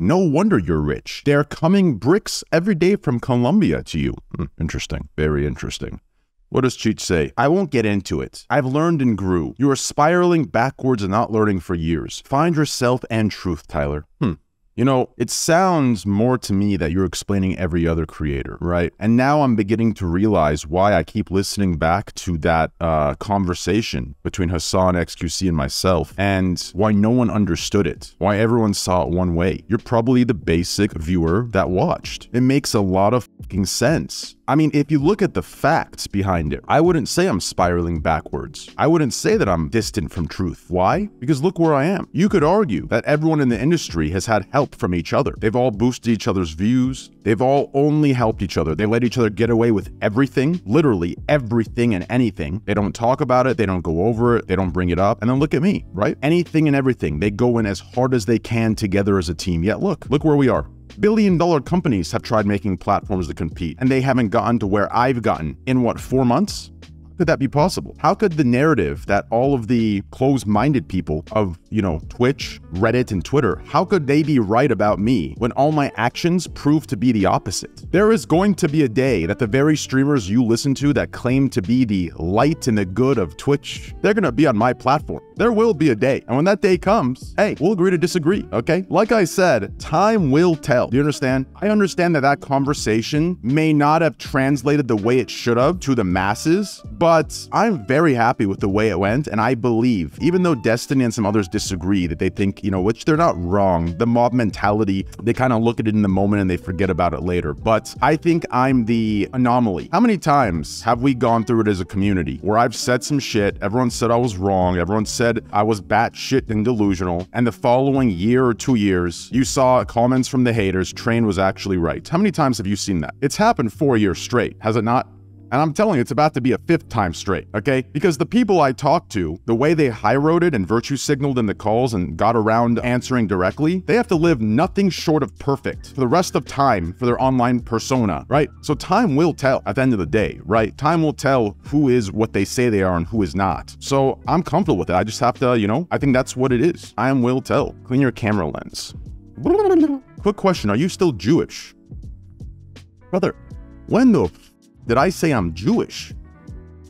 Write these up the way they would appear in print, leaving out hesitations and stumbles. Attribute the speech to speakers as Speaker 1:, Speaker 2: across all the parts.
Speaker 1: No wonder you're rich. They're coming bricks every day from Colombia to you. Interesting. Very interesting. What does Cheech say? I won't get into it. I've learned and grew. You are spiraling backwards and not learning for years. Find yourself and truth, Tyler. You know, it sounds more to me that you're explaining every other creator, right? And now I'm beginning to realize why I keep listening back to that conversation between Hassan, XQC, and myself, and why no one understood it, why everyone saw it one way. You're probably the basic viewer that watched. It makes a lot of fucking sense. I mean, if you look at the facts behind it, I wouldn't say I'm spiraling backwards. I wouldn't say that I'm distant from truth. Why? Because look where I am. You could argue that everyone in the industry has had help from each other. They've all boosted each other's views. They've all only helped each other. They let each other get away with everything, literally everything and anything. They don't talk about it. They don't go over it. They don't bring it up. And then look at me, right? Anything and everything. They go in as hard as they can together as a team. Yet look where we are. Billion-dollar companies have tried making platforms to compete, and they haven't gotten to where I've gotten in, what, 4 months? How could that be possible? How could the narrative that all of the closed-minded people of, you know, Twitch, Reddit, and Twitter, how could they be right about me when all my actions prove to be the opposite? There is going to be a day that the very streamers you listen to that claim to be the light and the good of Twitch, they're gonna be on my platform. There will be a day. And when that day comes, hey, we'll agree to disagree, okay? Like I said, time will tell. Do you understand? I understand that that conversation may not have translated the way it should have to the masses, but I'm very happy with the way it went. And I believe, even though Destiny and some others disagree, that they think, you know, which they're not wrong, the mob mentality, they kind of look at it in the moment and they forget about it later. But I think I'm the anomaly. How many times have we gone through it as a community where I've said some shit, everyone said I was wrong, everyone said I was batshit and delusional, and the following year or 2 years, you saw comments from the haters, Train was actually right. How many times have you seen that? It's happened 4 years straight, has it not? And I'm telling you, it's about to be a 5th time straight, okay? Because the people I talked to, the way they high-roaded and virtue signaled in the calls and got around answering directly, they have to live nothing short of perfect for the rest of time for their online persona, right? So time will tell at the end of the day, right? Time will tell who is what they say they are and who is not. So I'm comfortable with it. I just have to, you know, I think that's what it is. Time will tell. Clean your camera lens. Quick question, are you still Jewish? Brother, when the did I say I'm Jewish?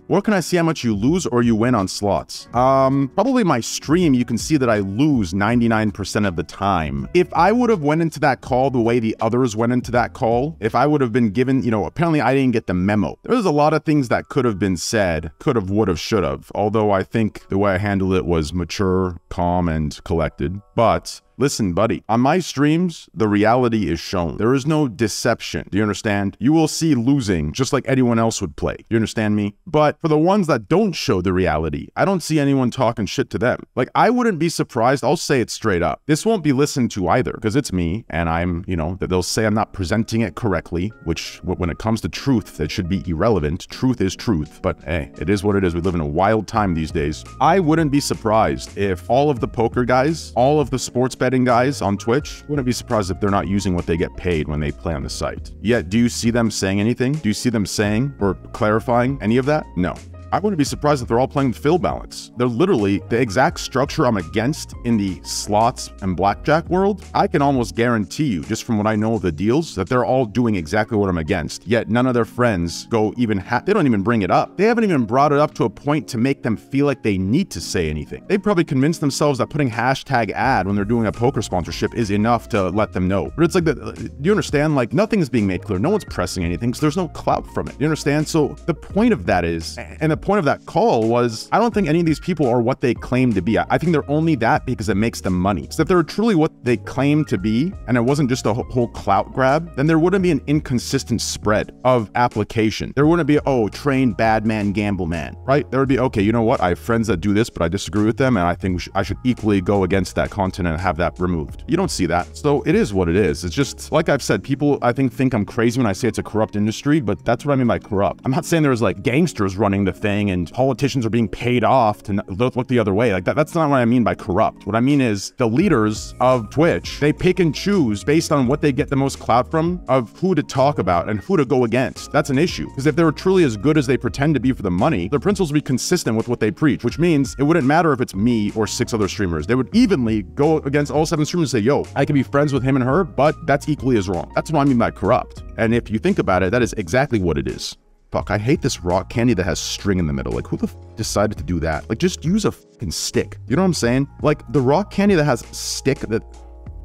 Speaker 1: Where can I see how much you lose or you win on slots? Probably my stream, you can see that I lose 99% of the time. If I would have went into that call the way the others went into that call, if I would have been given, you know, apparently I didn't get the memo. There was a lot of things that could have been said, could have, would have, should have. Although I think the way I handled it was mature, calm, and collected. But listen, buddy, on my streams, the reality is shown. There is no deception. Do you understand? You will see losing just like anyone else would play. Do you understand me? But for the ones that don't show the reality, I don't see anyone talking shit to them. Like, I wouldn't be surprised. I'll say it straight up. This won't be listened to either because it's me and I'm, you know, that they'll say I'm not presenting it correctly, which when it comes to truth, that should be irrelevant. Truth is truth. But hey, it is what it is. We live in a wild time these days. I wouldn't be surprised if all of the poker guys, all of the sports betting guys on Twitch, wouldn't be surprised if they're not using what they get paid when they play on the site. Yet, do you see them saying anything? Do you see them saying or clarifying any of that? No. I wouldn't be surprised if they're all playing fill balance. They're literally the exact structure I'm against in the slots and blackjack world. I can almost guarantee you, just from what I know of the deals, that they're all doing exactly what I'm against. Yet none of their friends go even they don't even bring it up. They haven't even brought it up to a point to make them feel like they need to say anything. They probably convinced themselves that putting hashtag ad when they're doing a poker sponsorship is enough to let them know. But it's like, do you understand? Like, nothing is being made clear. No one's pressing anything because there's no clout from it. You understand? So the point of that is, and the point of that call was, I don't think any of these people are what they claim to be. I think they're only that because it makes them money. So if they're truly what they claim to be, and it wasn't just a whole clout grab, then there wouldn't be an inconsistent spread of application. There wouldn't be, oh, train, bad man, gamble man, right? There would be, okay, you know what? I have friends that do this, but I disagree with them, and I think I should equally go against that content and have that removed. You don't see that. So it is what it is. It's just, like I've said, people, I think I'm crazy when I say it's a corrupt industry, but that's what I mean by corrupt. I'm not saying there's like gangsters running the thing thing and politicians are being paid off to look the other way. Like that's not what I mean by corrupt. What I mean is the leaders of Twitch, they pick and choose based on what they get the most clout from of who to talk about and who to go against. That's an issue. Because if they were truly as good as they pretend to be for the money, their principles would be consistent with what they preach, which means it wouldn't matter if it's me or 6 other streamers. They would evenly go against all 7 streamers and say, yo, I can be friends with him and her, but that's equally as wrong. That's what I mean by corrupt. And if you think about it, that is exactly what it is. Fuck, I hate this rock candy that has string in the middle. Like, who the f decided to do that? Like, just use a fucking stick. You know what I'm saying? Like, the rock candy that has stick, that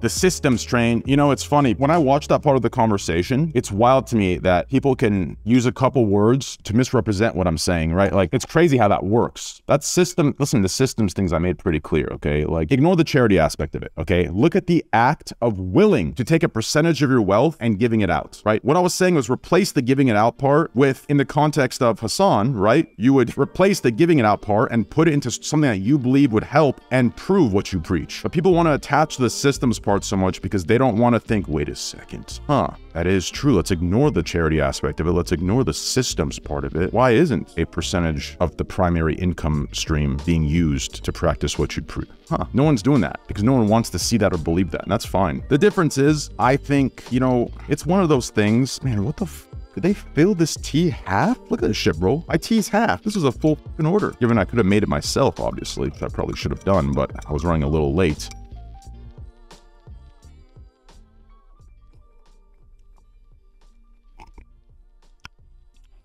Speaker 1: the systems train, you know, it's funny. When I watch that part of the conversation, it's wild to me that people can use a couple words to misrepresent what I'm saying, right? Like, it's crazy how that works. That system, listen, the systems things I made pretty clear, okay? Like, ignore the charity aspect of it, okay? Look at the act of willing to take a percentage of your wealth and giving it out, right? What I was saying was replace the giving it out part with, in the context of Hassan, right? You would replace the giving it out part and put it into something that you believe would help and prove what you preach. But people want to attach the systems part so much because they don't want to think, wait a second, that is true. Let's ignore the charity aspect of it. Let's ignore the systems part of it. Why isn't a percentage of the primary income stream being used to practice what you preach? No one's doing that because no one wants to see that or believe that, and that's fine. The difference is, I think, you know, it's one of those things, man, what the f did they fill this tea half? Look at this shit, bro. My tea's half. This was a full f***ing order. Given I could have made it myself, obviously, which I probably should have done, but I was running a little late.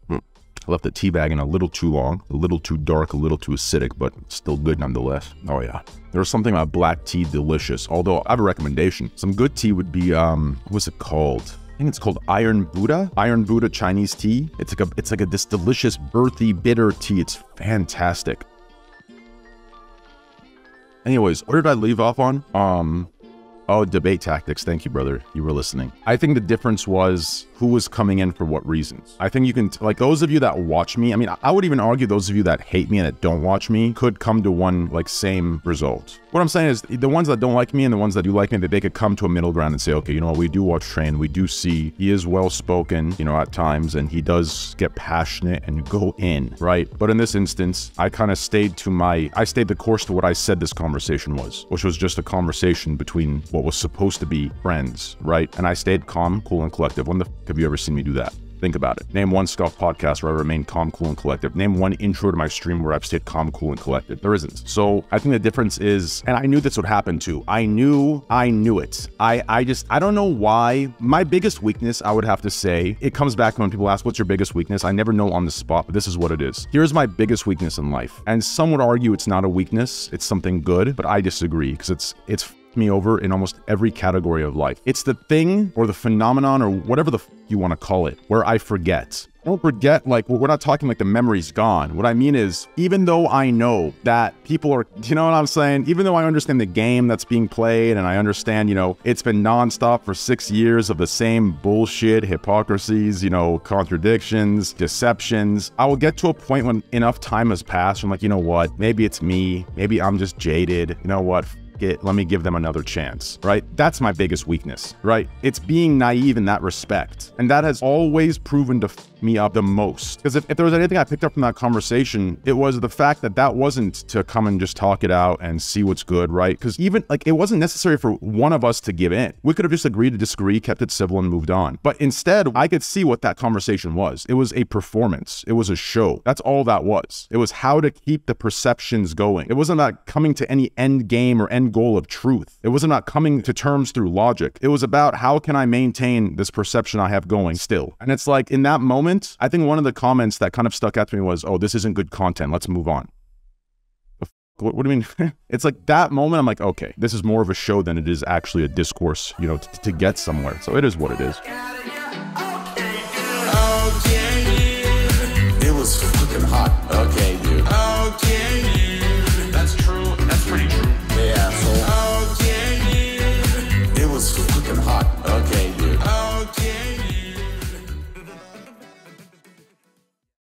Speaker 1: I left the tea bag in a little too long, a little too dark, a little too acidic, but still good nonetheless. Oh yeah. There was something about black tea delicious, although I have a recommendation. Some good tea would be, what's it called? I think it's called Iron Buddha Chinese tea. It's like this delicious, earthy, bitter tea. It's fantastic. Anyways, what did I leave off on? Oh, debate tactics. Thank you, brother. You were listening. I think the difference was who was coming in for what reasons. I think you can, like those of you that watch me, I mean, I would even argue those of you that hate me and that don't watch me could come to one like same result. What I'm saying is the ones that don't like me and the ones that do like me, that they could come to a middle ground and say, okay, you know what, we do watch Train. We do see he is well-spoken, you know, at times, and he does get passionate and go in, right? But in this instance, I kind of stayed the course to what I said this conversation was, which was just a conversation between what was supposed to be friends, right? And I stayed calm, cool, and collective. When the f have you ever seen me do that? Think about it. Name one Scuff podcast where I remain calm, cool, and collective. Name one intro to my stream where I've stayed calm, cool, and collective. There isn't. So I think the difference is, and I knew this would happen too. I knew it. I don't know why. My biggest weakness, I would have to say, it comes back when people ask, what's your biggest weakness? I never know on the spot, but this is what it is. Here's my biggest weakness in life. And some would argue it's not a weakness. It's something good, but I disagree because it's me over in almost every category of life. It's the thing or the phenomenon or whatever the f you want to call it, where I forget. I don't forget, like, we're not talking like the memory's gone. What I mean is, even though I know that people are, you know what I'm saying? Even though I understand the game that's being played and I understand, you know, it's been nonstop for 6 years of the same bullshit, hypocrisies, you know, contradictions, deceptions, I will get to a point when enough time has passed. I'm like, you know what? Maybe it's me. Maybe I'm just jaded. You know what? Let me give them another chance, right? That's my biggest weakness, right? It's being naive in that respect. And that has always proven to f me up the most. Because if there was anything I picked up from that conversation, it was the fact that that wasn't to come and just talk it out and see what's good, right? Because even, like, it wasn't necessary for one of us to give in. We could have just agreed to disagree, kept it civil, and moved on. But instead, I could see what that conversation was. It was a performance. It was a show. That's all that was. It was how to keep the perceptions going. It wasn't about coming to any end game or end goal of truth. It wasn't about coming to terms through logic. It was about how can I maintain this perception I have going still. And it's like, in that moment, I think one of the comments that kind of stuck out to me was, oh, this isn't good content. Let's move on. What do you mean? It's like that moment, I'm like, okay, this is more of a show than it is actually a discourse, you know, to get somewhere. So it is what it is.